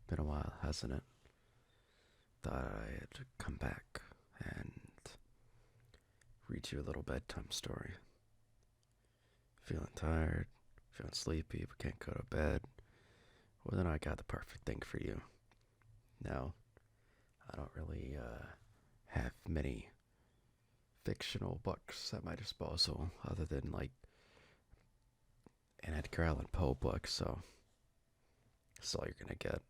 Been a while, hasn't it? Thought I'd come back and read you a little bedtime story. Feeling tired, feeling sleepy, but can't go to bed. Well, then I got the perfect thing for you. Now, I don't really have many fictional books at my disposal other than like an Edgar Allan Poe book, so that's all you're gonna get.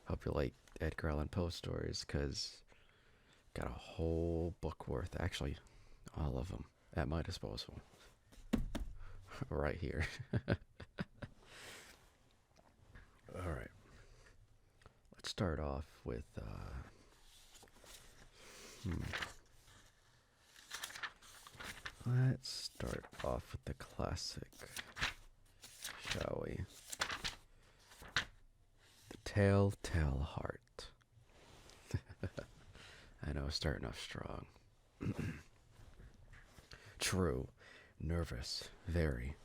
Hope you like Edgar Allan Poe stories, because got a whole book worth, actually, all of them at my disposal right here. All right, let's start off with hmm, let's start off with the classic, shall we? The Telltale Heart. I know, starting off strong. True, nervous, very,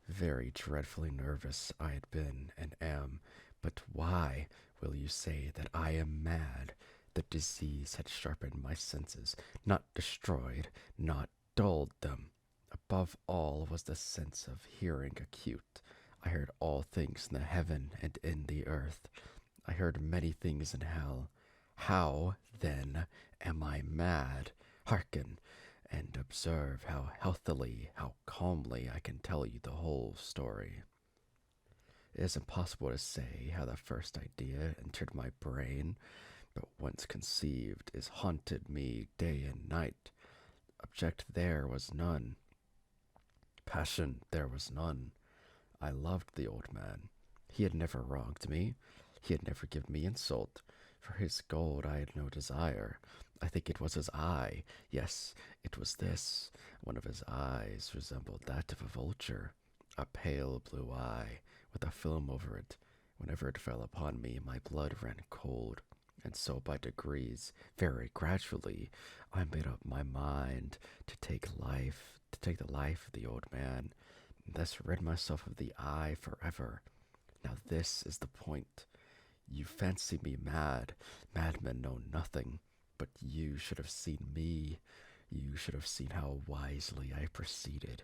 very dreadfully nervous I had been and am, but why will you say that I am mad? The disease had sharpened my senses, not destroyed, not dulled them. Above all was the sense of hearing acute. I heard all things in the heaven and in the earth. I heard many things in hell. How, then, am I mad? Hearken, and observe how healthily, how calmly I can tell you the whole story. It is impossible to say how the first idea entered my brain, but once conceived, is haunted me day and night. Object there was none. Passion there was none. I loved the old man. He had never wronged me. He had never given me insult. For his gold I had no desire. I think it was his eye. Yes, it was this. One of his eyes resembled that of a vulture, a pale blue eye, with a film over it. Whenever it fell upon me, my blood ran cold. And so by degrees, very gradually, I made up my mind to take the life of the old man, and thus rid myself of the eye forever. Now this is the point. You fancy me mad. Madmen know nothing. But you should have seen me. You should have seen how wisely I proceeded.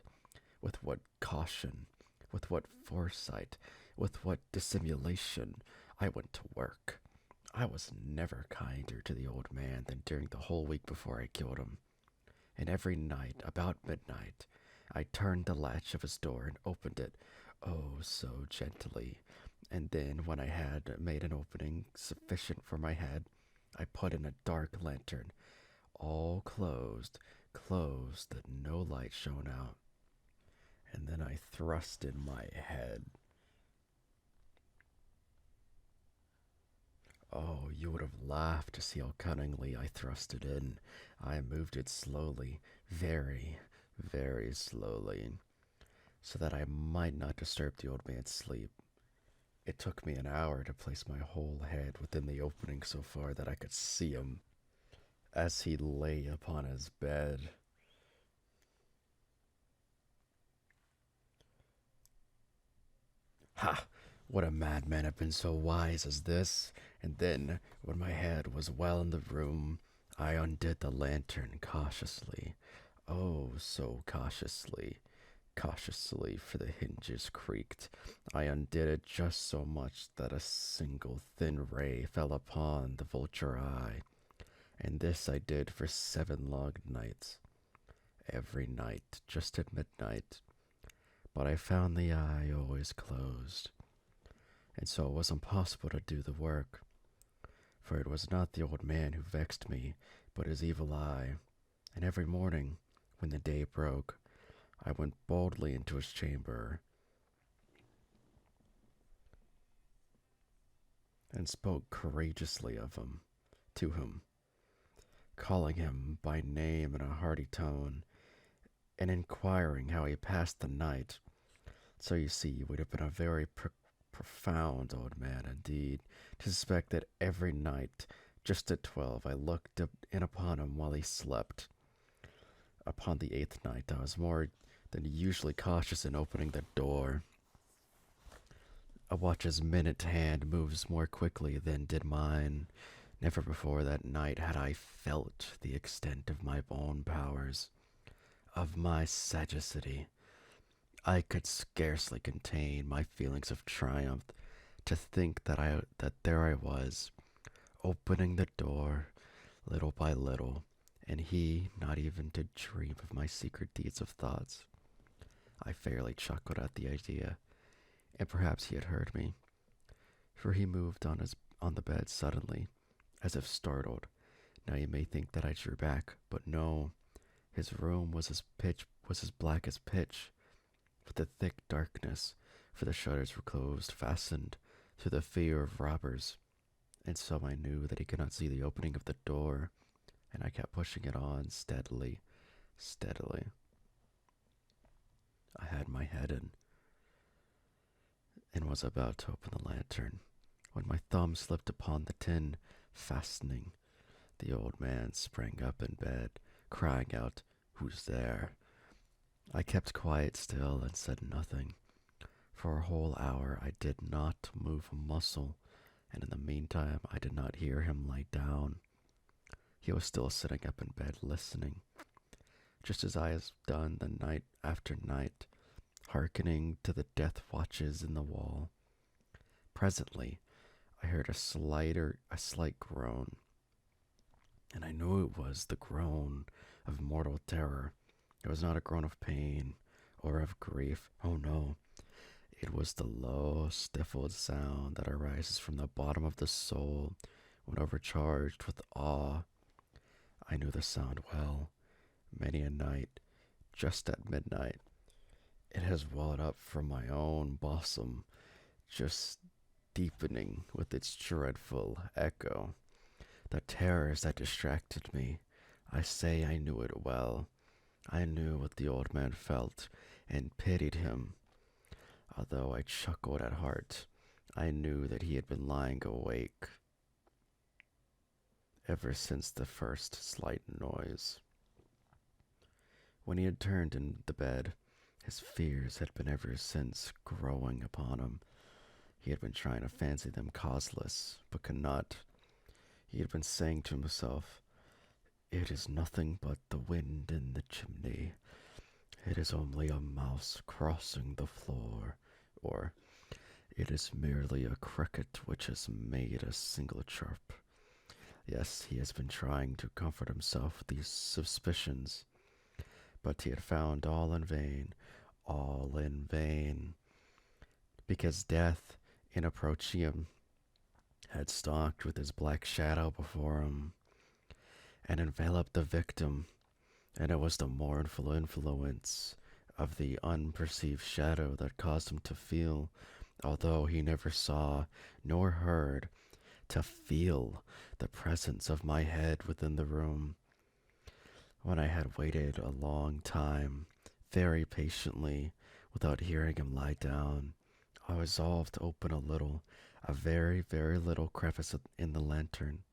With what caution, with what foresight, with what dissimulation I went to work. I was never kinder to the old man than during the whole week before I killed him. And every night, about midnight, I turned the latch of his door and opened it, oh, so gently. And then, when I had made an opening sufficient for my head, I put in a dark lantern, all closed, closed, that no light shone out. And then I thrust in my head. Oh, you would have laughed to see how cunningly I thrust it in. I moved it slowly, very, very slowly, so that I might not disturb the old man's sleep. It took me an hour to place my whole head within the opening so far that I could see him as he lay upon his bed. Ha! Would a madman have been so wise as this? And then, when my head was well in the room, I undid the lantern cautiously. Oh, so cautiously. Cautiously, for the hinges creaked. I undid it just so much that a single thin ray fell upon the vulture eye. And this I did for 7 long nights. Every night, just at midnight. But I found the eye always closed, and so it was impossible to do the work. For it was not the old man who vexed me, but his evil eye. And every morning, when the day broke, I went boldly into his chamber and spoke courageously of him, to him, calling him by name in a hearty tone, and inquiring how he passed the night. So you see, you would have been a very profound old man indeed to suspect that every night, just at 12, I looked in upon him while he slept. Upon the 8th night, I was more than usually cautious in opening the door. A watch's minute hand moves more quickly than did mine. Never before that night had I felt the extent of my own powers, of my sagacity. I could scarcely contain my feelings of triumph to think that there I was, opening the door little by little, and he not even to dream of my secret deeds of thoughts. I fairly chuckled at the idea, and perhaps he had heard me, for he moved on the bed suddenly, as if startled. Now you may think that I drew back, but no. His room was as black as pitch, with a thick darkness, for the shutters were closed, fastened, through the fear of robbers. And so I knew that he could not see the opening of the door, and I kept pushing it on steadily, steadily. I had my head in, and was about to open the lantern, when my thumb slipped upon the tin fastening. The old man sprang up in bed, crying out, "Who's there?" I kept quite still and said nothing. For a whole hour I did not move a muscle, and in the meantime I did not hear him lie down. He was still sitting up in bed listening, just as I had done the night after night, hearkening to the death watches in the wall. Presently I heard a slight groan, and I knew it was the groan of mortal terror. It was not a groan of pain or of grief. Oh no, it was the low, stifled sound that arises from the bottom of the soul when overcharged with awe. I knew the sound well. Many a night, just at midnight, it has welled up from my own bosom, just deepening with its dreadful echo. The terrors that distracted me, I say I knew it well. I knew what the old man felt, and pitied him. Although I chuckled at heart, I knew that he had been lying awake ever since the first slight noise. When he had turned in the bed, his fears had been ever since growing upon him. He had been trying to fancy them causeless, but could not. He had been saying to himself, "It is nothing but the wind in the chimney. It is only a mouse crossing the floor," or "It is merely a cricket which has made a single chirp." Yes, he has been trying to comfort himself with these suspicions, but he had found all in vain, because death, in approaching him, had stalked with his black shadow before him, and enveloped the victim, and it was the mournful influence of the unperceived shadow that caused him to feel, although he never saw nor heard, to feel the presence of my head within the room. When I had waited a long time, very patiently, without hearing him lie down, I resolved to open a very, very little crevice in the lantern.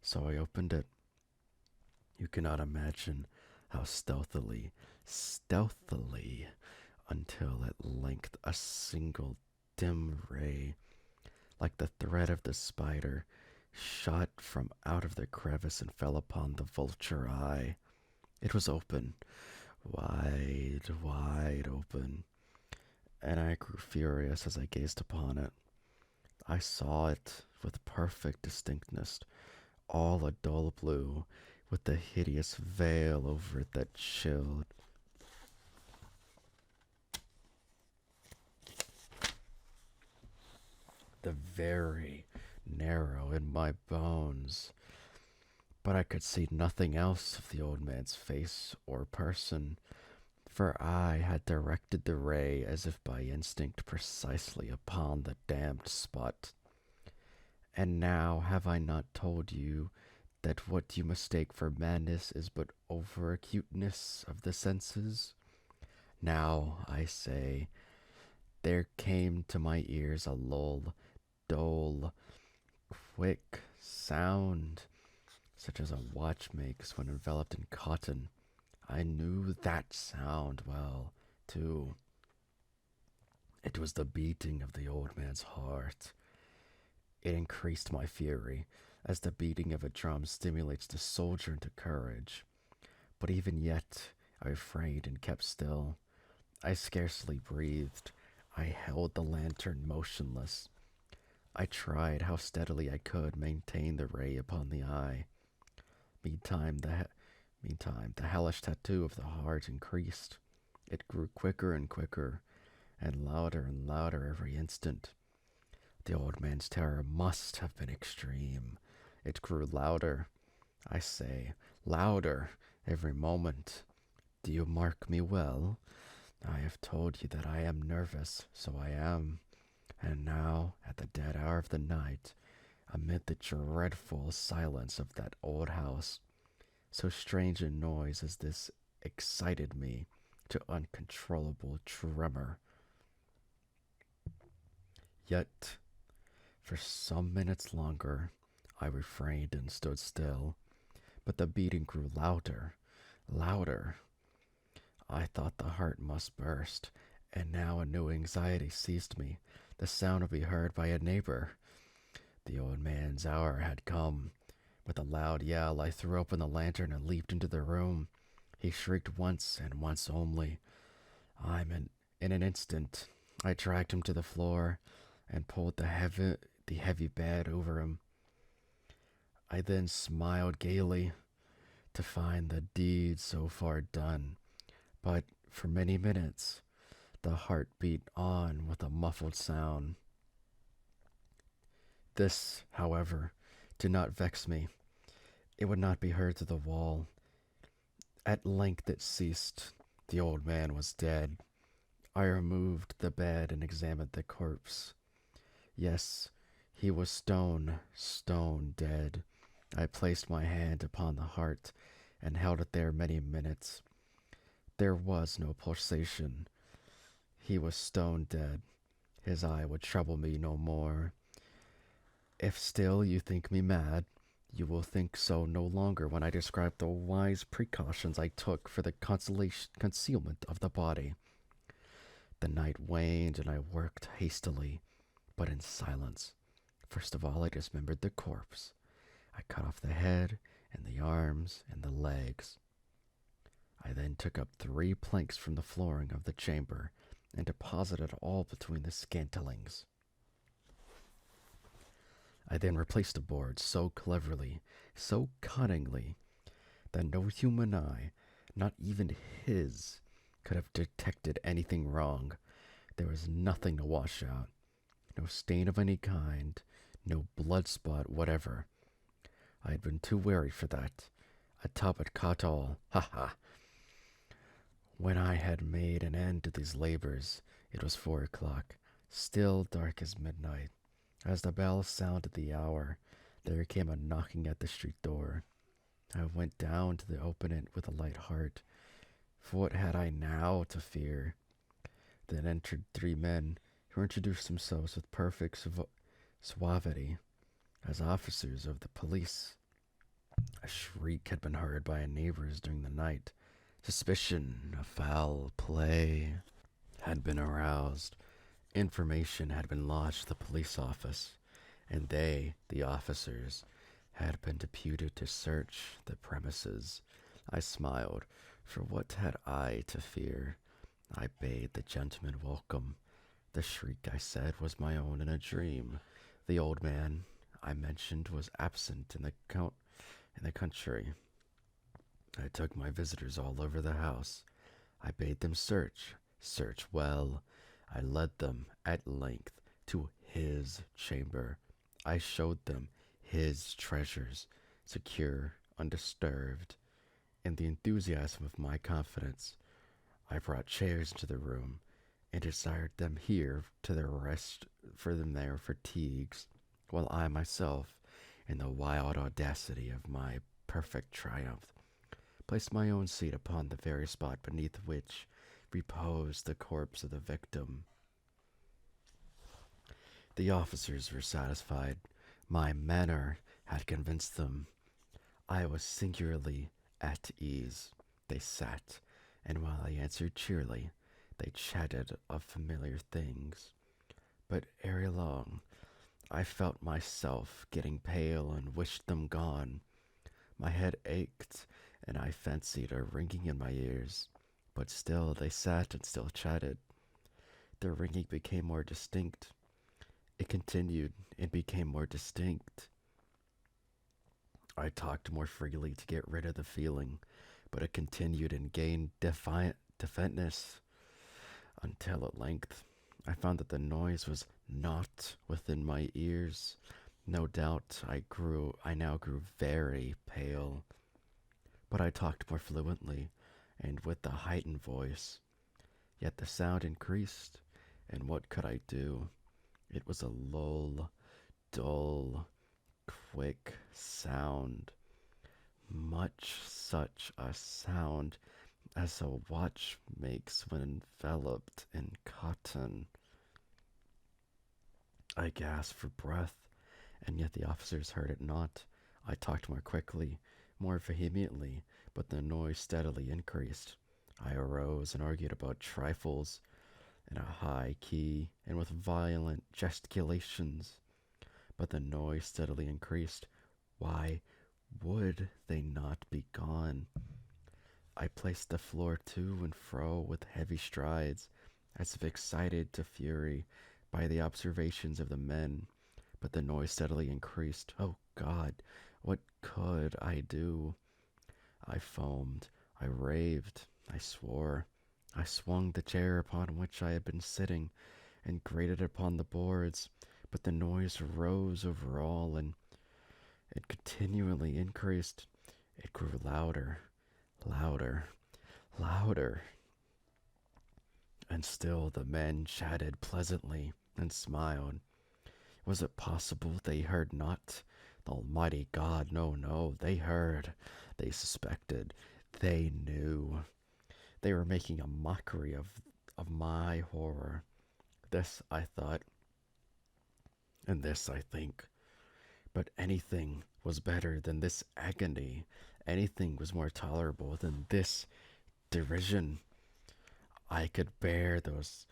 So I opened it. You cannot imagine how stealthily, until at length a single dim ray, like the thread of the spider, shot from out of the crevice and fell upon the vulture eye. It was open, wide open, and I grew furious as I gazed upon it. I saw it with perfect distinctness, all a dull blue, with the hideous veil over it that chilled. The very marrow in my bones. But I could see nothing else of the old man's face or person, for I had directed the ray as if by instinct precisely upon the damned spot. And now have I not told you that what you mistake for madness is but over acuteness of the senses? Now, I say, there came to my ears a dull, quick sound, such as a watch makes when enveloped in cotton. I knew that sound well, too. It was the beating of the old man's heart. It increased my fury, as the beating of a drum stimulates the soldier into courage. But even yet, I refrained and kept still. I scarcely breathed. I held the lantern motionless. I tried how steadily I could maintain the ray upon the eye. Meantime, the hellish tattoo of the heart increased. It grew quicker and louder every instant. The old man's terror must have been extreme. It grew louder, I say, louder every moment. Do you mark me well? I have told you that I am nervous, so I am. And now, at the dead hour of the night, amid the dreadful silence of that old house, so strange a noise as this excited me to uncontrollable tremor. Yet, for some minutes longer, I refrained and stood still, but the beating grew louder, louder. I thought the heart must burst, and now a new anxiety seized me. The sound would be heard by a neighbor. The old man's hour had come. With a loud yell, I threw open the lantern and leaped into the room. He shrieked once and once only. In an instant, I dragged him to the floor and pulled the heavy bed over him. I then smiled gaily to find the deed so far done, but for many minutes the heart beat on with a muffled sound. This, however, did not vex me. It would not be heard through the wall. At length it ceased. The old man was dead. I removed the bed and examined the corpse. Yes, he was stone dead. I placed my hand upon the heart and held it there many minutes. There was no pulsation. He was stone dead. His eye would trouble me no more. If still you think me mad, you will think so no longer when I describe the wise precautions I took for the concealment of the body. The night waned and I worked hastily, but in silence. First of all, I dismembered the corpse. I cut off the head and the arms and the legs. I then took up 3 planks from the flooring of the chamber and deposited all between the scantlings. I then replaced the board so cleverly, so cunningly, that no human eye, not even his, could have detected anything wrong. There was nothing to wash out, no stain of any kind, no blood spot whatever. I had been too wary for that. A tub had caught all. Ha ha! When I had made an end of these labors, it was 4 o'clock, still dark as midnight. As the bell sounded the hour, there came a knocking at the street door. I went down to open it with a light heart, for what had I now to fear? Then entered 3 men, who introduced themselves with perfect suavity as officers of the police. A shriek had been heard by neighbors during the night. Suspicion of foul play had been aroused. Information had been lodged at the police office, and they, the officers, had been deputed to search the premises. I smiled, for what had I to fear? I bade the gentleman welcome. The shriek, I said, was my own in a dream. The old man I mentioned was absent in the country. I took my visitors all over the house. I bade them search well. I led them at length to his chamber. I showed them his treasures, secure, undisturbed. In the enthusiasm of my confidence, I brought chairs into the room and desired them here to their rest from their fatigues, while I myself, in the wild audacity of my perfect triumph, placed my own seat upon the very spot beneath which reposed the corpse of the victim. The officers were satisfied. My manner had convinced them. I was singularly at ease. They sat, and while I answered cheerily, They chatted of familiar things, but ere long I felt myself getting pale and wished them gone. My head ached, and I fancied a ringing in my ears, but still they sat and still chatted. The ringing became more distinct. It continued and became more distinct. I talked more freely to get rid of the feeling, but it continued and gained defiantness until at length I found that the noise was not within my ears. No doubt I now grew very pale, but I talked more fluently and with a heightened voice. Yet the sound increased, and what could I do? It was a lull, dull, quick sound, much such a sound as a watch makes when enveloped in cotton. I gasped for breath, and yet the officers heard it not. I talked more quickly, more vehemently, but the noise steadily increased. I arose and argued about trifles in a high key and with violent gesticulations, but the noise steadily increased. Why would they not be gone? I paced the floor to and fro with heavy strides, as if excited to fury by the observations of the men, but the noise steadily increased. Oh God, what could I do? I foamed, I raved, I swore. I swung the chair upon which I had been sitting and grated upon the boards, but the noise rose over all, and it continually increased. It grew louder, louder, louder, and still the men chatted pleasantly and smiled. Was it possible they heard not? Almighty God, no, no, they heard, they suspected, they knew. They were making a mockery of my horror. This I thought, and this I think. But anything was better than this agony. Anything was more tolerable than this derision. I could bear those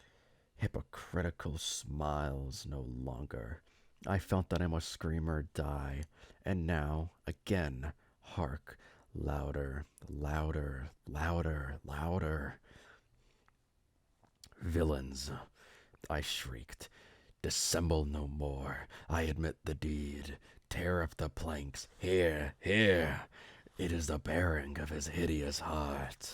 hypocritical smiles no longer. I felt that I must scream or die. And now, again, hark, louder, louder, louder, louder. Villains, I shrieked, dissemble no more. I admit the deed. Tear up the planks. Here, here. It is the bearing of his hideous heart.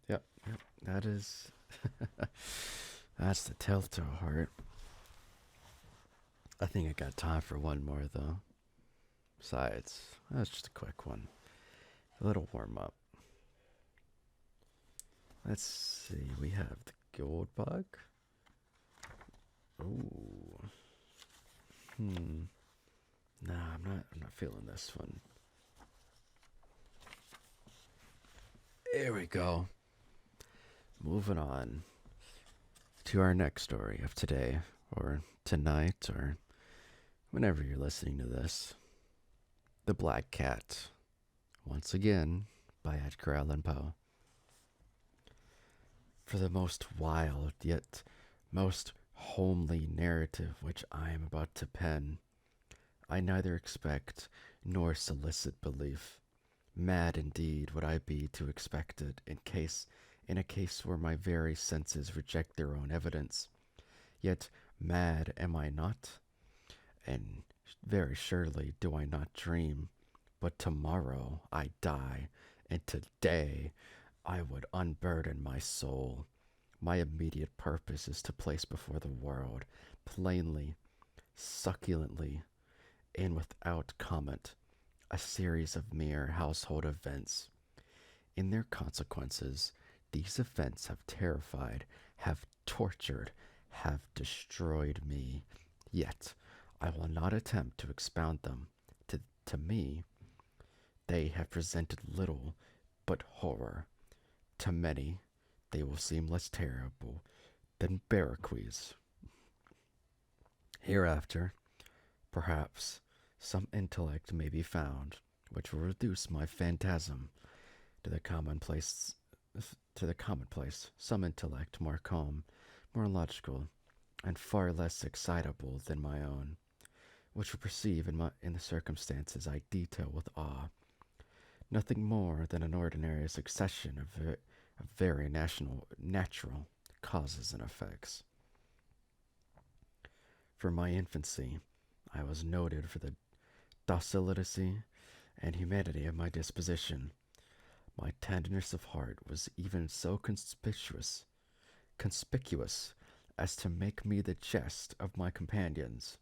Yep, yep, that is. That's the telltale heart. I think I got time for one more, though. Besides, that's just a quick one. A little warm up. Let's see. We have the gold bug. Ooh. Nah, I'm not feeling this one. Here we go. Moving on to our next story of today, or tonight, or whenever you're listening to this. The Black Cat. Once again, by Edgar Allan Poe. For the most wild, yet most homely narrative which I am about to pen, I neither expect nor solicit belief. Mad indeed would I be to expect it in a case where my very senses reject their own evidence. Yet mad am I not, and very surely do I not dream. But tomorrow I die, and today I would unburden my soul. My immediate purpose is to place before the world, plainly, succulently, and without comment, a series of mere household events. In their consequences, these events have terrified, have tortured, have destroyed me. Yet I will not attempt to expound them. To me, they have presented little but horror. To many, they will seem less terrible than barracudas. Hereafter, perhaps, some intellect may be found which will reduce my phantasm to the commonplace some intellect more calm, more logical, and far less excitable than my own, which will perceive in the circumstances I detail with awe nothing more than an ordinary succession of very natural causes and effects. For my infancy, I was noted for the docility and humanity of my disposition. My tenderness of heart was even so conspicuous as to make me the jest of my companions.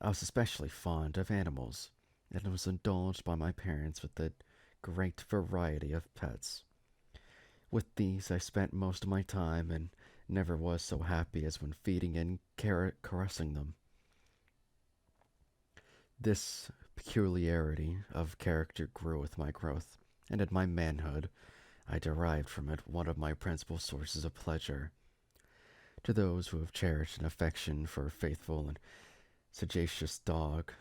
I was especially fond of animals, and was indulged by my parents with a great variety of pets. With these I spent most of my time, and never was so happy as when feeding and caressing them. This peculiarity of character grew with my growth, and in my manhood I derived from it one of my principal sources of pleasure. To those who have cherished an affection for a faithful and sagacious dog,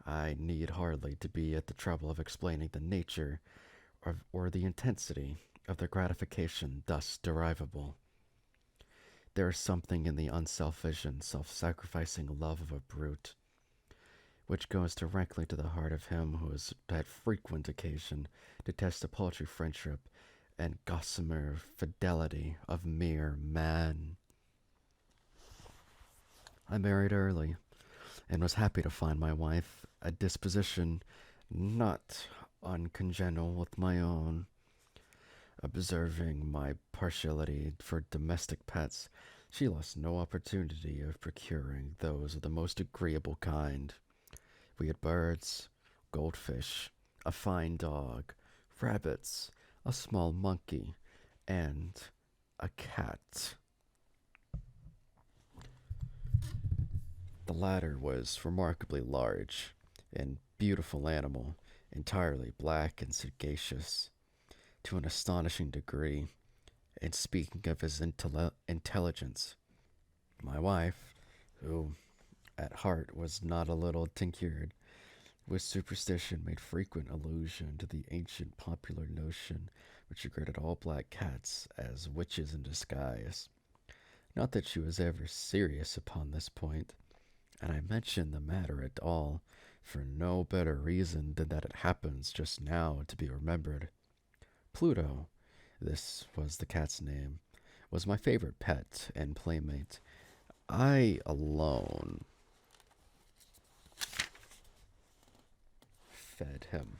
I need hardly to be at the trouble of explaining the nature or the intensity of the gratification thus derivable. There is something in the unselfish and self-sacrificing love of a brute which goes directly to the heart of him who has had frequent occasion to test the paltry friendship and gossamer fidelity of mere man. I married early, and was happy to find my wife a disposition not uncongenial with my own. Observing my partiality for domestic pets, she lost no opportunity of procuring those of the most agreeable kind. We had birds, goldfish, a fine dog, rabbits, a small monkey, and a cat. The latter was remarkably large and beautiful animal, entirely black and sagacious to an astonishing degree. And speaking of his intelligence, my wife, who at heart was not a little tinctured with superstition, made frequent allusion to the ancient popular notion which regarded all black cats as witches in disguise. Not that she was ever serious upon this point, and I mention the matter at all for no better reason than that it happens just now to be remembered. Pluto, this was the cat's name, was my favorite pet and playmate. I alone fed him,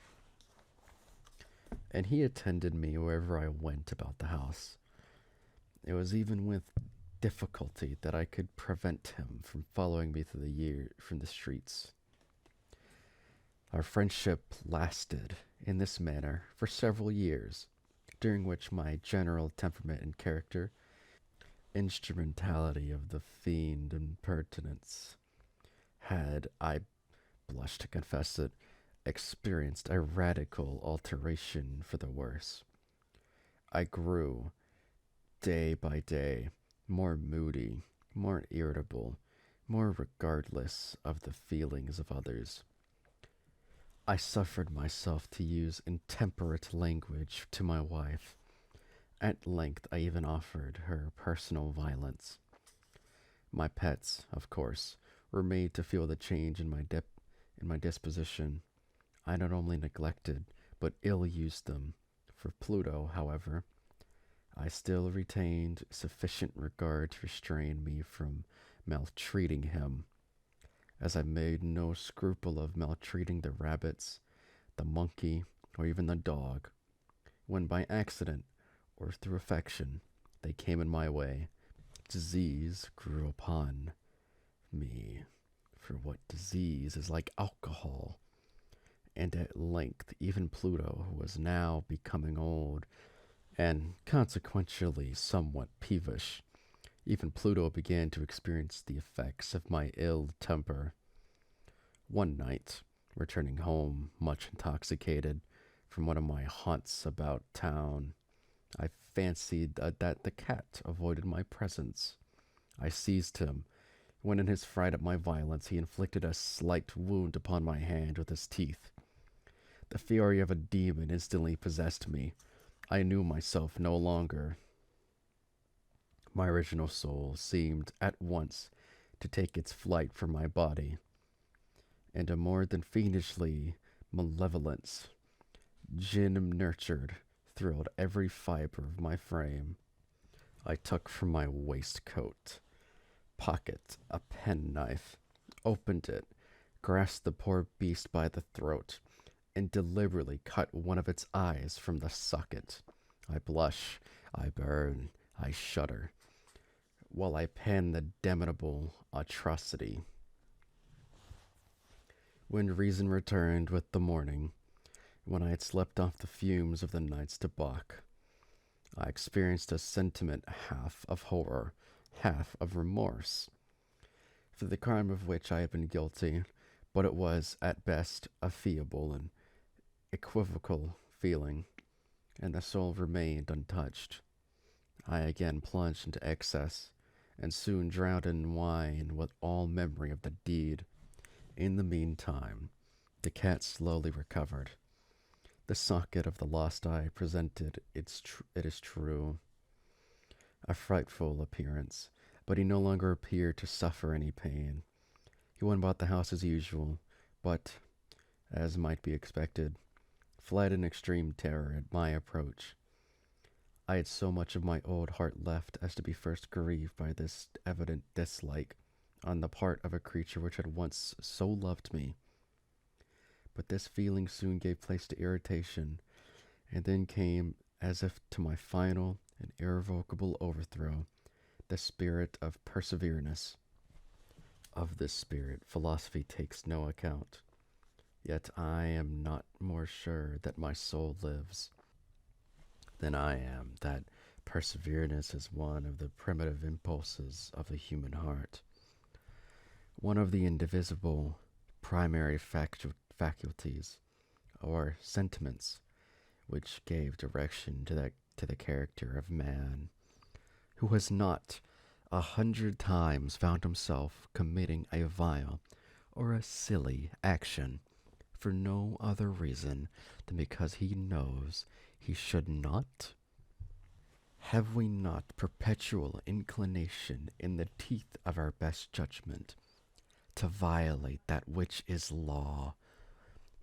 and he attended me wherever I went about the house. It was even with difficulty that I could prevent him from following me from the streets. Our friendship lasted in this manner for several years, during which my general temperament and character, instrumentality of the fiend impertinence, had, I blush to confess it, experienced a radical alteration for the worse. I grew, day by day, more moody, more irritable, more regardless of the feelings of others. I suffered myself to use intemperate language to my wife. At length, I even offered her personal violence. My pets, of course, were made to feel the change in my disposition. I not only neglected, but ill-used them. For Pluto, however, I still retained sufficient regard to restrain me from maltreating him, as I made no scruple of maltreating the rabbits, the monkey, or even the dog, when by accident or through affection they came in my way. Disease grew upon me, for what disease is like alcohol? And at length even Pluto, who was now becoming old, and consequentially somewhat peevish, even Pluto began to experience the effects of my ill temper. One night, returning home much intoxicated from one of my haunts about town, I fancied that the cat avoided my presence. I seized him when in his fright at my violence he inflicted a slight wound upon my hand with his teeth. The fury of a demon instantly possessed me. I knew myself no longer. My original soul seemed at once to take its flight from my body, and a more than fiendishly malevolence, gin nurtured, thrilled every fiber of my frame. I took from my waistcoat pocket a penknife, opened it, grasped the poor beast by the throat, and deliberately cut one of its eyes from the socket. I blush, I burn, I shudder, while I pen the damnable atrocity. When reason returned with the morning, when I had slept off the fumes of the night's debauch, I experienced a sentiment half of horror, half of remorse, for the crime of which I had been guilty, but it was, at best, a feeble and equivocal feeling, and the soul remained untouched. I again plunged into excess, and soon drowned in wine with all memory of the deed. In the meantime, the cat slowly recovered. The socket of the lost eye presented, it is true, a frightful appearance, but he no longer appeared to suffer any pain. He went about the house as usual, but, as might be expected, fled in extreme terror at my approach. I had so much of my old heart left as to be first grieved by this evident dislike on the part of a creature which had once so loved me. But this feeling soon gave place to irritation, and then came, as if to my final and irrevocable overthrow, the spirit of perseverance. Of this spirit philosophy takes no account, yet I am not more sure that my soul lives than I am that perseverance is one of the primitive impulses of the human heart, one of the indivisible primary faculties or sentiments which gave direction to the character of man, who has not 100 times found himself committing a vile or a silly action for no other reason than because he knows he should not? Have we not perpetual inclination in the teeth of our best judgment to violate that which is law,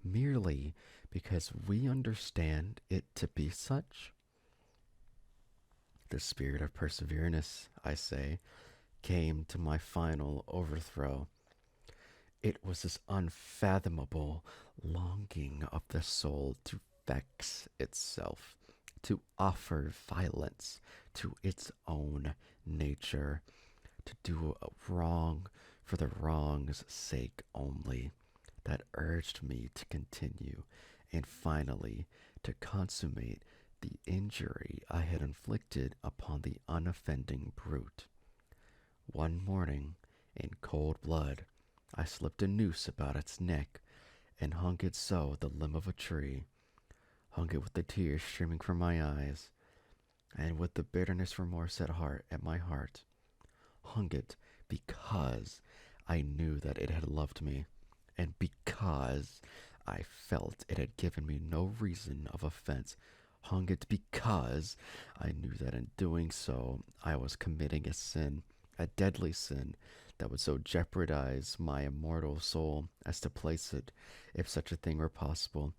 merely because we understand it to be such? The spirit of perseverance, I say, came to my final overthrow. It was this unfathomable longing of the soul to vex itself, to offer violence to its own nature, to do wrong for the wrong's sake only, that urged me to continue, and finally to consummate the injury I had inflicted upon the unoffending brute. One morning, in cold blood, I slipped a noose about its neck, and hung it so the limb of a tree, hung it with the tears streaming from my eyes, and with the bitterness remorse at my heart, hung it because I knew that it had loved me, and because I felt it had given me no reason of offense, hung it because I knew that in doing so I was committing a sin, a deadly sin, that would so jeopardize my immortal soul as to place it, if such a thing were possible,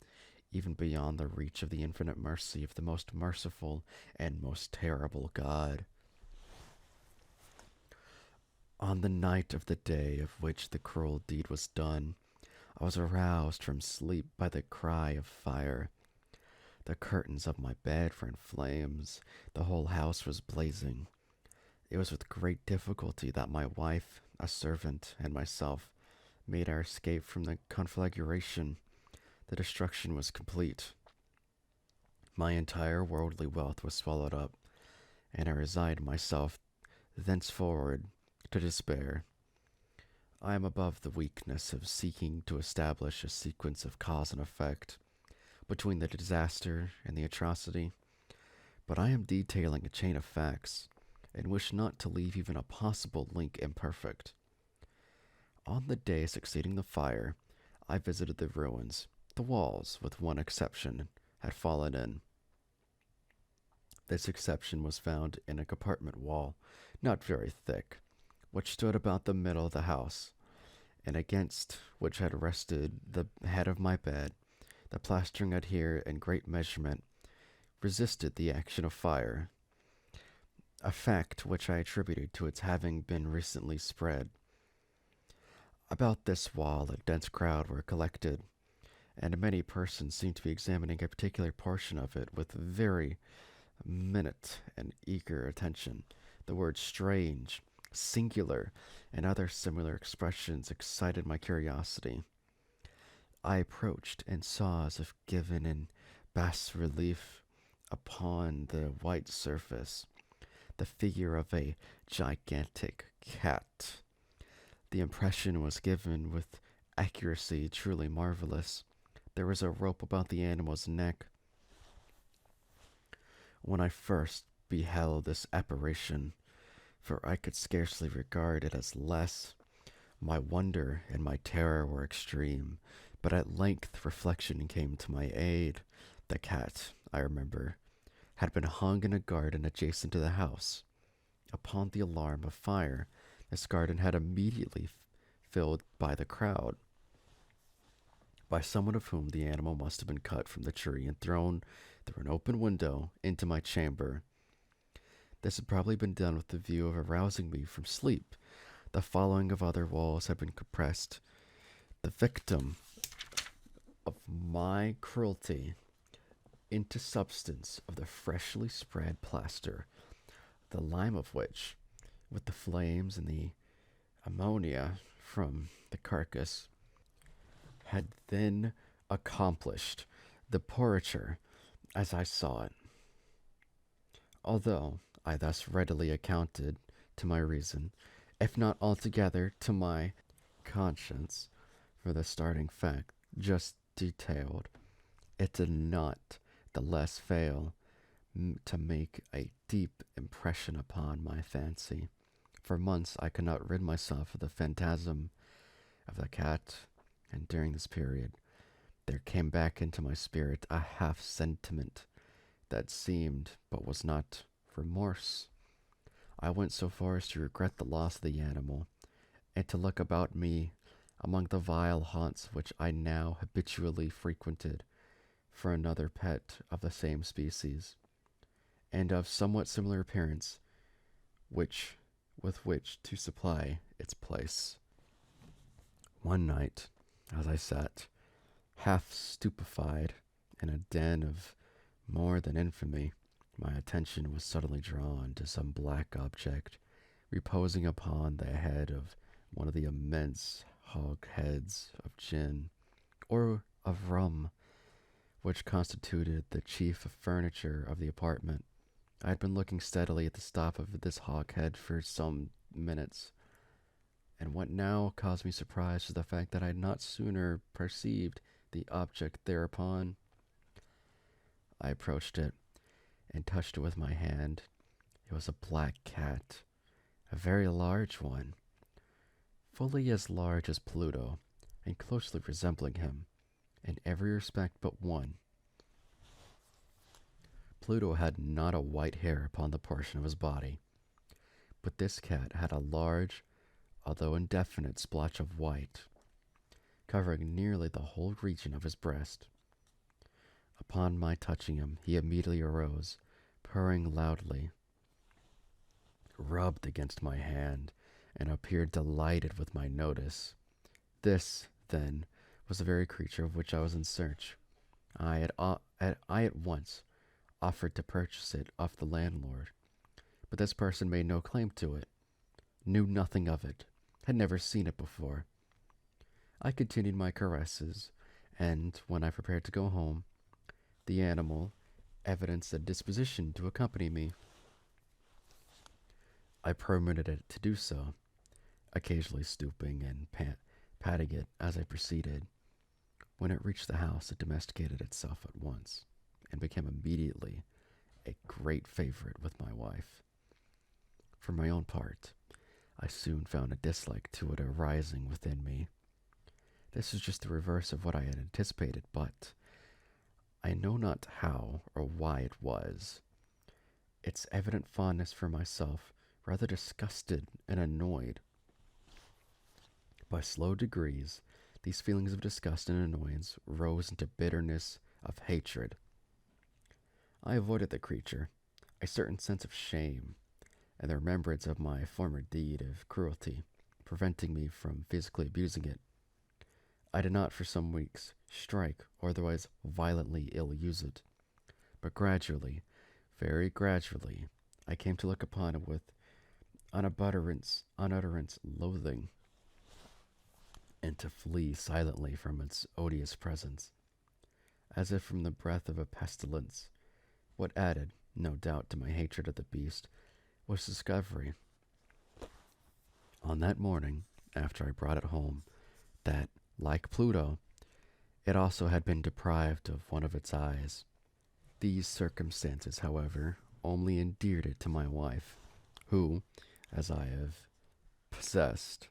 even beyond the reach of the infinite mercy of the most merciful and most terrible God. On the night of the day of which the cruel deed was done, I was aroused from sleep by the cry of fire. The curtains of my bed were in flames. The whole house was blazing. It was with great difficulty that my wife, a servant, and myself made our escape from the conflagration. The destruction was complete. My entire worldly wealth was swallowed up, and I resigned myself thenceforward to despair. I am above the weakness of seeking to establish a sequence of cause and effect between the disaster and the atrocity, but I am detailing a chain of facts, and wish not to leave even a possible link imperfect. On the day succeeding the fire, I visited the ruins. The walls, with one exception, had fallen in. This exception was found in a compartment wall, not very thick, which stood about the middle of the house, and against which had rested the head of my bed. The plastering had here, in great measurement, resisted the action of fire, a fact which I attributed to its having been recently spread. About this wall a dense crowd were collected, and many persons seemed to be examining a particular portion of it with very minute and eager attention. The words strange, singular, and other similar expressions excited my curiosity. I approached and saw, as if given in bas relief upon the white surface, the figure of a gigantic cat. The impression was given with accuracy truly marvelous. There was a rope about the animal's neck. When I first beheld this apparition, for I could scarcely regard it as less, my wonder and my terror were extreme, but at length reflection came to my aid. The cat, I remember, had been hung in a garden adjacent to the house. Upon the alarm of fire, this garden had immediately filled by the crowd, by someone of whom the animal must have been cut from the tree and thrown through an open window into my chamber. This had probably been done with the view of arousing me from sleep. The following of other walls had been compressed. The victim of my cruelty into substance of the freshly spread plaster, the lime of which, with the flames and the ammonia from the carcass, had then accomplished the portraiture as I saw it. Although I thus readily accounted to my reason, if not altogether to my conscience, for the starting fact just detailed, it did not the less fail to make a deep impression upon my fancy. For months I could not rid myself of the phantasm of the cat, and during this period there came back into my spirit a half sentiment that seemed but was not remorse. I went so far as to regret the loss of the animal, and to look about me among the vile haunts which I now habitually frequented for another pet of the same species, and of somewhat similar appearance, with which to supply its place. One night, as I sat, half stupefied, in a den of more than infamy, my attention was suddenly drawn to some black object reposing upon the head of one of the immense hogsheads of gin, or of rum, which constituted the chief furniture of the apartment. I had been looking steadily at the top of this hogshead for some minutes, and what now caused me surprise was the fact that I had not sooner perceived the object thereupon. I approached it and touched it with my hand. It was a black cat, a very large one, fully as large as Pluto, and closely resembling him in every respect but one. Pluto had not a white hair upon the portion of his body, but this cat had a large, although indefinite, splotch of white, covering nearly the whole region of his breast. Upon my touching him, he immediately arose, purring loudly, rubbed against my hand, and appeared delighted with my notice. This, then, was the very creature of which I was in search. I at once offered to purchase it of the landlord, but this person made no claim to it, knew nothing of it, had never seen it before. I continued my caresses, and when I prepared to go home, the animal evidenced a disposition to accompany me. I permitted it to do so, occasionally stooping and patting it as I proceeded. When it reached the house, it domesticated itself at once, and became immediately a great favorite with my wife. For my own part, I soon found a dislike to it arising within me. This was just the reverse of what I had anticipated, but I know not how or why it was. Its evident fondness for myself rather disgusted and annoyed. By slow degrees, these feelings of disgust and annoyance rose into bitterness of hatred. I avoided the creature, a certain sense of shame, and the remembrance of my former deed of cruelty, preventing me from physically abusing it. I did not for some weeks strike or otherwise violently ill use it, but gradually, very gradually, I came to look upon it with unutterance loathing, and to flee silently from its odious presence, as if from the breath of a pestilence. What added, no doubt, to my hatred of the beast was discovery, on that morning, after I brought it home, that, like Pluto, it also had been deprived of one of its eyes. These circumstances, however, only endeared it to my wife, who, as I have possessed,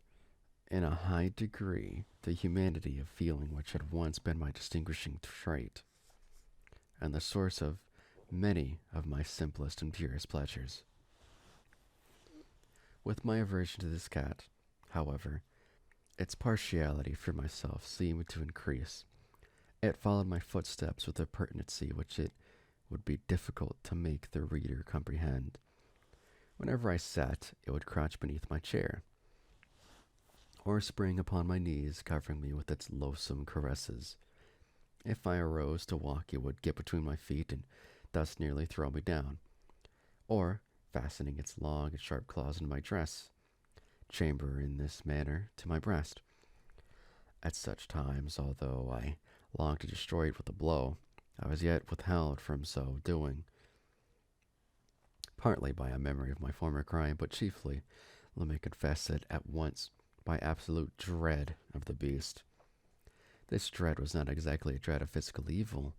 in a high degree, the humanity of feeling which had once been my distinguishing trait, and the source of many of my simplest and purest pleasures. With my aversion to this cat, however, its partiality for myself seemed to increase. It followed my footsteps with a pertinency which it would be difficult to make the reader comprehend. Whenever I sat, it would crouch beneath my chair, or spring upon my knees, covering me with its loathsome caresses. If I arose to walk, it would get between my feet and thus nearly throw me down, or, fastening its long and sharp claws in my dress, chamber in this manner to my breast. At such times, although I longed to destroy it with a blow, I was yet withheld from so doing, partly by a memory of my former crime, but chiefly, let me confess it at once, by absolute dread of the beast. This dread was not exactly a dread of physical evil,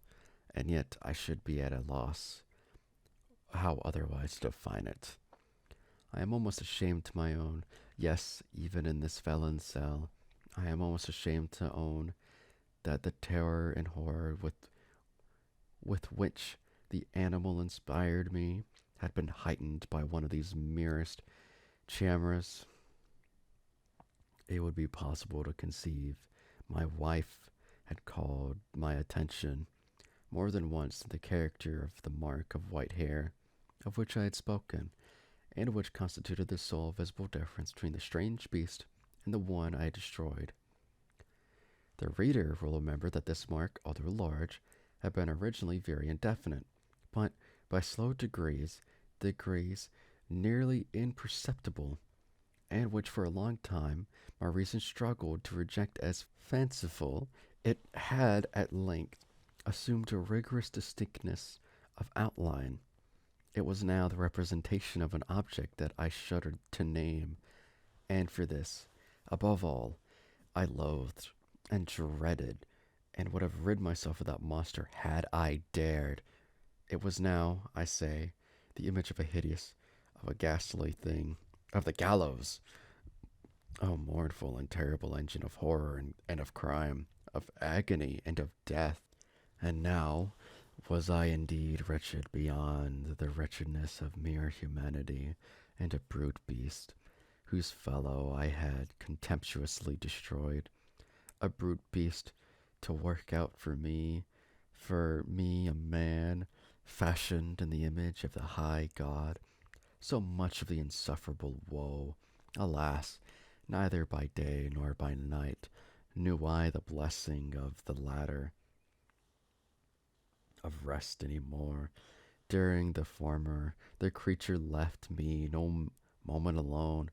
and yet I should be at a loss how otherwise to define it. I am almost ashamed to my own, yes, even in this felon's cell, I am almost ashamed to own that the terror and horror with which the animal inspired me had been heightened by one of these merest chimeras. It would be possible to conceive my wife had called my attention more than once to the character of the mark of white hair of which I had spoken, and which constituted the sole visible difference between the strange beast and the one I had destroyed. The reader will remember that this mark, although large, had been originally very indefinite, but by slow degrees nearly imperceptible, and which for a long time my reason struggled to reject as fanciful, it had at length assumed a rigorous distinctness of outline. It was now the representation of an object that I shuddered to name, and for this, above all, I loathed and dreaded, and would have rid myself of that monster had I dared. It was now, I say, the image of a ghastly thing, of the gallows. O mournful and terrible engine of horror and of crime, of agony and of death. And now was I indeed wretched beyond the wretchedness of mere humanity, and a brute beast, whose fellow I had contemptuously destroyed, a brute beast to work out for me a man, fashioned in the image of the high God, so much of the insufferable woe. Alas, neither by day nor by night knew I the blessing of the latter, of rest any more. During the former, the creature left me no moment alone,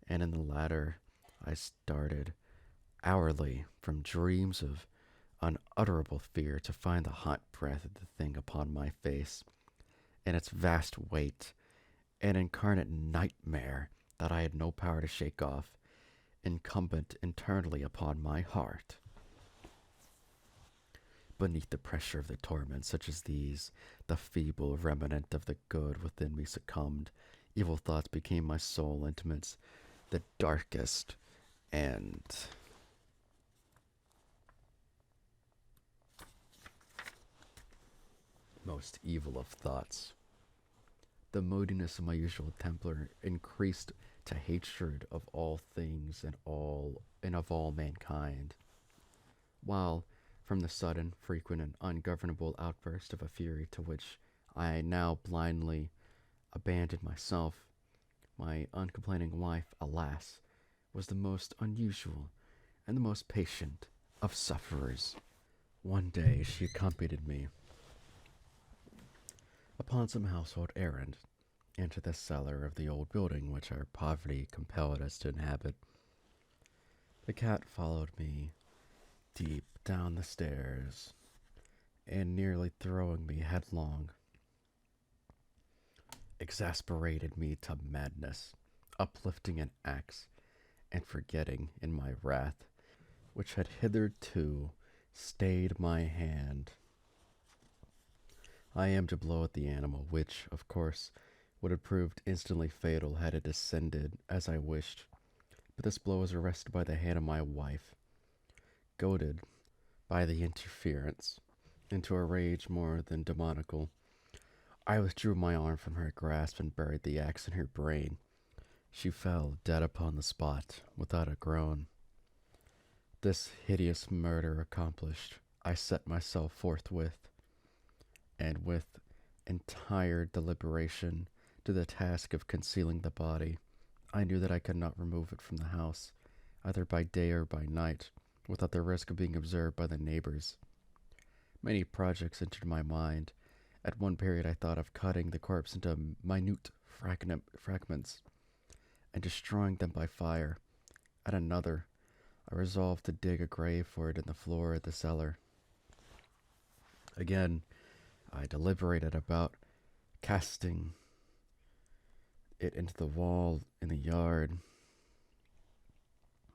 and in the latter I started hourly from dreams of unutterable fear to find the hot breath of the thing upon my face, and its vast weight, an incarnate nightmare that I had no power to shake off, incumbent internally upon my heart. Beneath the pressure of the torments such as these, the feeble remnant of the good within me succumbed. Evil thoughts became my sole intimates. the darkest and most evil of thoughts. The moodiness of my usual Templar increased to hatred of all things and of all mankind, while from the sudden, frequent, and ungovernable outburst of a fury to which I now blindly abandoned myself, my uncomplaining wife, alas, was the most unusual and the most patient of sufferers. One day she accompanied me upon some household errand into the cellar of the old building which our poverty compelled us to inhabit. The cat followed me deep down the stairs, and nearly throwing me headlong, exasperated me to madness, uplifting an axe and forgetting in my wrath, which had hitherto stayed my hand, I aimed a blow at the animal, which, of course, would have proved instantly fatal had it descended as I wished. But this blow was arrested by the hand of my wife, goaded by the interference into a rage more than demoniacal. I withdrew my arm from her grasp and buried the axe in her brain. She fell dead upon the spot without a groan. This hideous murder accomplished, I set myself forthwith, and with entire deliberation, to the task of concealing the body. I knew that I could not remove it from the house, either by day or by night, without the risk of being observed by the neighbors. Many projects entered my mind. At one period I thought of cutting the corpse into minute fragments and destroying them by fire. At another, I resolved to dig a grave for it in the floor of the cellar. Again, I deliberated about casting it into the wall in the yard,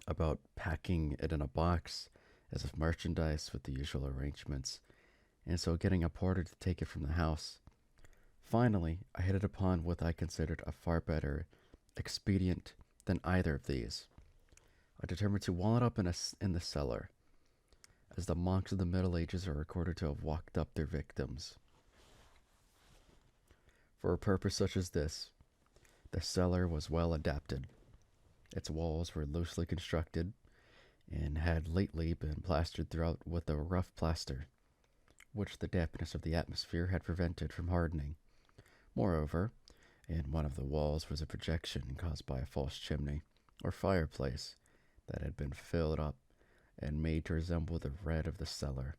about packing it in a box as if merchandise with the usual arrangements, and so getting a porter to take it from the house. Finally, I hit it upon what I considered a far better expedient than either of these. I determined to wall it up in the cellar, as the monks of the Middle Ages are recorded to have locked up their victims. For a purpose such as this, the cellar was well adapted. Its walls were loosely constructed, and had lately been plastered throughout with a rough plaster, which the dampness of the atmosphere had prevented from hardening. Moreover, in one of the walls was a projection caused by a false chimney, or fireplace, that had been filled up and made to resemble the red of the cellar.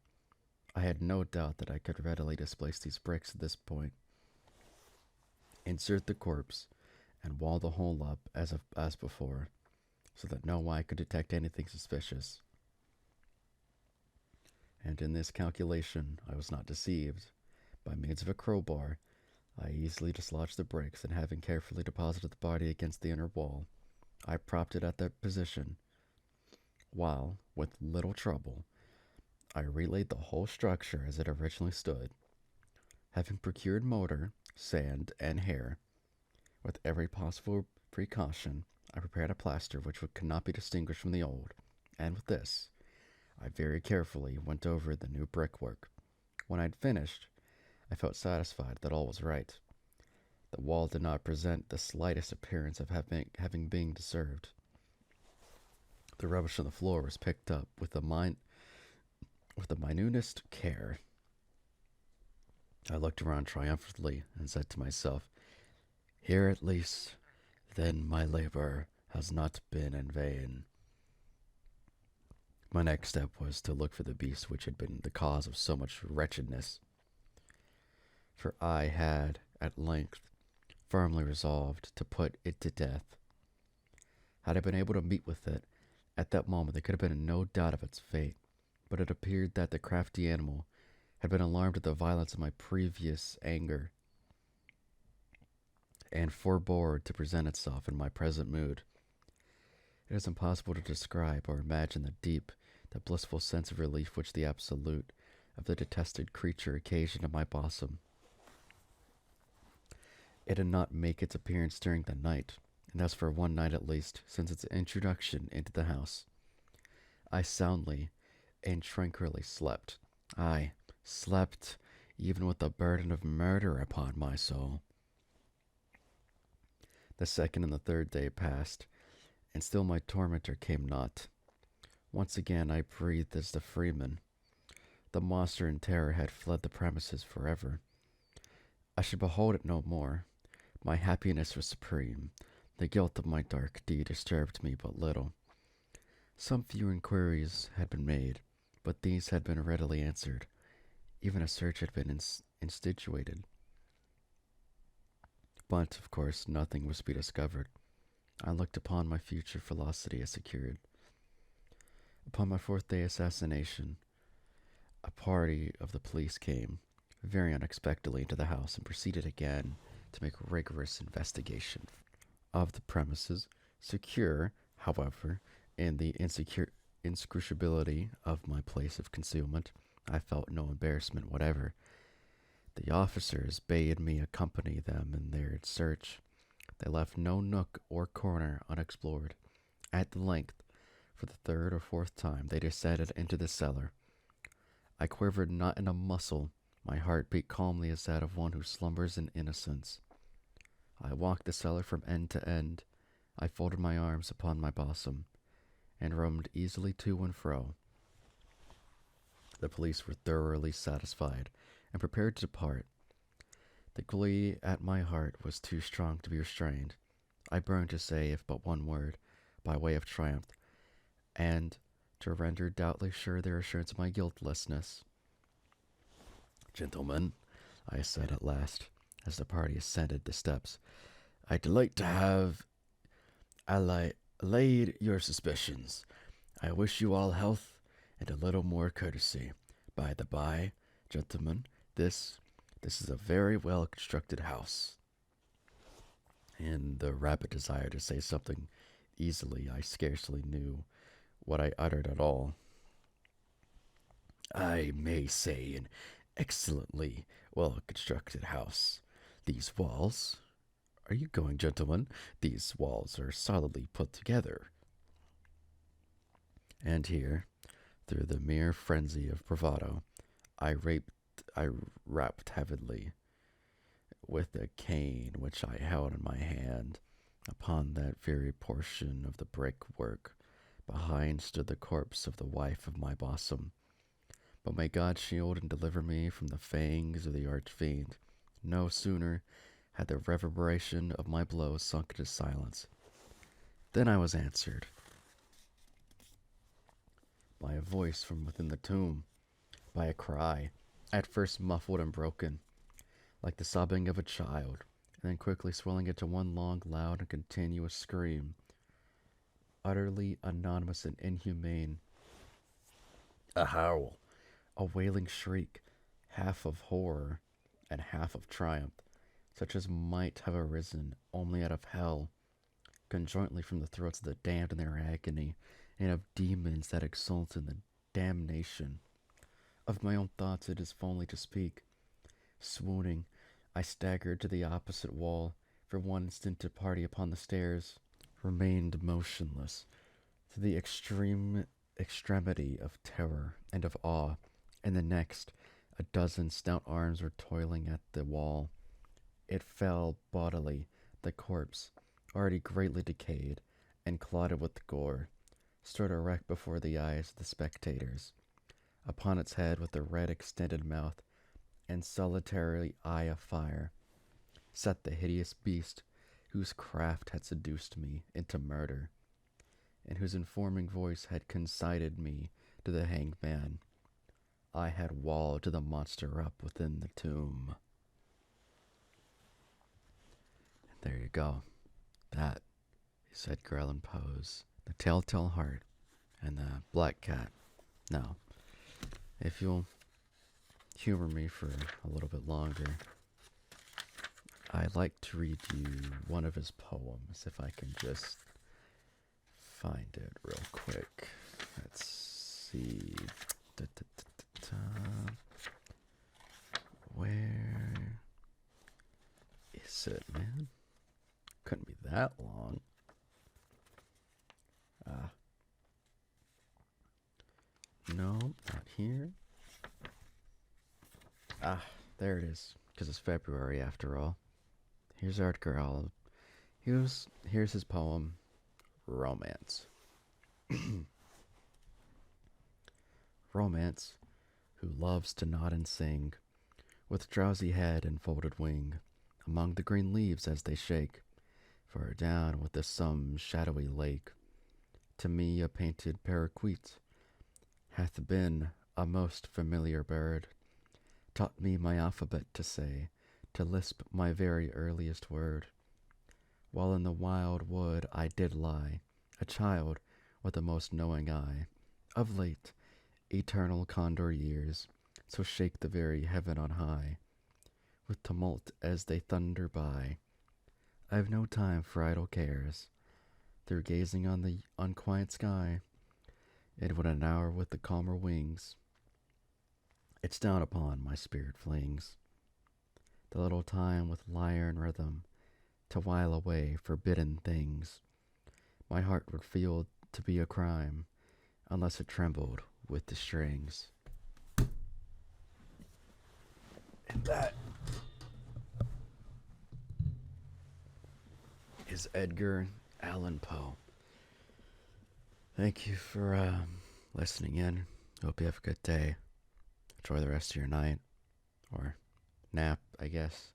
I had no doubt that I could readily displace these bricks at this point, insert the corpse, and wall the hole up as before, so that no eye could detect anything suspicious. And in this calculation I was not deceived. By means of a crowbar, I easily dislodged the bricks, and having carefully deposited the body against the inner wall, I propped it at that position, while, with little trouble, I relaid the whole structure as it originally stood. Having procured mortar, sand, and hair, with every possible precaution, I prepared a plaster which could not be distinguished from the old, and with this, I very carefully went over the new brickwork. When I had finished, I felt satisfied that all was right. The wall did not present the slightest appearance of having been disturbed. The rubbish on the floor was picked up with the minutest care. I looked around triumphantly and said to myself, "Here at least, then, my labor has not been in vain." My next step was to look for the beast which had been the cause of so much wretchedness, for I had, at length, firmly resolved to put it to death. Had I been able to meet with it, at that moment there could have been no doubt of its fate, but it appeared that the crafty animal had been alarmed at the violence of my previous anger, and forbore to present itself in my present mood. It is impossible to describe or imagine the blissful sense of relief which the absolute of the detested creature occasioned in my bosom. It did not make its appearance during the night, and that's for one night at least, since its introduction into the house. I soundly and tranquilly slept. I slept even with the burden of murder upon my soul. The second and the third day passed, and still my tormentor came not. Once again I breathed as the freeman. The monster in terror had fled the premises forever. I should behold it no more. My happiness was supreme. The guilt of my dark deed disturbed me but little. Some few inquiries had been made, but these had been readily answered. Even a search had been instituted. But, of course, nothing was to be discovered. I looked upon my future felicity as secured. Upon my fourth day assassination, a party of the police came, very unexpectedly, into the house and proceeded again to make rigorous investigation of the premises, secure, however, in the inscrutability of my place of concealment. I felt no embarrassment whatever. The officers bade me accompany them in their search. They left no nook or corner unexplored. At length, for the third or fourth time, they descended into the cellar. I quivered not in a muscle. My heart beat calmly as that of one who slumbers in innocence. I walked the cellar from end to end. I folded my arms upon my bosom, and roamed easily to and fro. The police were thoroughly satisfied, and prepared to depart. The glee at my heart was too strong to be restrained. I burned to say, if but one word, by way of triumph, and to render doubly sure their assurance of my guiltlessness. "Gentlemen," I said at last, as the party ascended the steps, "I delight to have allayed your suspicions. I wish you all health and a little more courtesy. By the by, gentlemen, this is a very well constructed house." In the rapid desire to say something easily, I scarcely knew what I uttered at all. "I may say an excellently well constructed house. These walls— are you going, gentlemen? These walls are solidly put together." And here, through the mere frenzy of bravado, I rapped heavily with the cane which I held in my hand upon that very portion of the brickwork. Behind stood the corpse of the wife of my bosom. But may God shield and deliver me from the fangs of the archfiend. No sooner had the reverberation of my blows sunk into silence than I was answered by a voice from within the tomb, by a cry, at first muffled and broken, like the sobbing of a child, and then quickly swelling into one long, loud, and continuous scream, utterly anonymous and inhumane. A howl, a wailing shriek, half of horror and half of triumph, such as might have arisen only out of hell, conjointly from the throats of the damned in their agony, and of demons that exult in the damnation. Of my own thoughts it is folly to speak. Swooning, I staggered to the opposite wall. For one instant the party upon the stairs remained motionless, to the extremity of terror and of awe. In the next, a dozen stout arms were toiling at the wall. It fell bodily. The corpse, already greatly decayed and clotted with gore, stood erect before the eyes of the spectators. Upon its head, with the red extended mouth and solitary eye of fire, sat the hideous beast whose craft had seduced me into murder, and whose informing voice had consigned me to the hanged man. I had walled the monster up within the tomb. And there you go. That is Edgar Allan Poe's The Telltale Heart and the Black Cat. Now, if you'll humor me for a little bit longer, I'd like to read you one of his poems, if I can just find it real quick. Let's see. Where is it, man? Couldn't be that long. Ah, there it is. Because it's February after all. Here's Edgar Allan. Here's his poem, Romance. Romance, who loves to nod and sing, with drowsy head and folded wing, among the green leaves as they shake, far down with the some shadowy lake. To me a painted parakeet hath been a most familiar bird, taught me my alphabet to say, to lisp my very earliest word. While in the wild wood I did lie, a child with a most knowing eye. Of late, eternal condor years, so shake the very heaven on high, with tumult as they thunder by. I've no time for idle cares, through gazing on the unquiet sky, and when an hour with the calmer wings, it's down upon my spirit flings. The little time with lyre and rhythm, to while away forbidden things, my heart would feel to be a crime, unless it trembled with the strings. And that is Edgar Allan Poe. Thank you for listening in. Hope you have a good day. Enjoy the rest of your night, or nap, I guess,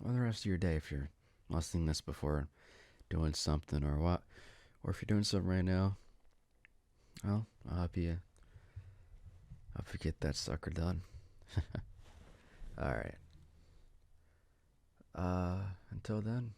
or the rest of your day if you're listening to this before doing something or what, or if you're doing something right now. Well, I hope you get that sucker done. All right. Until then.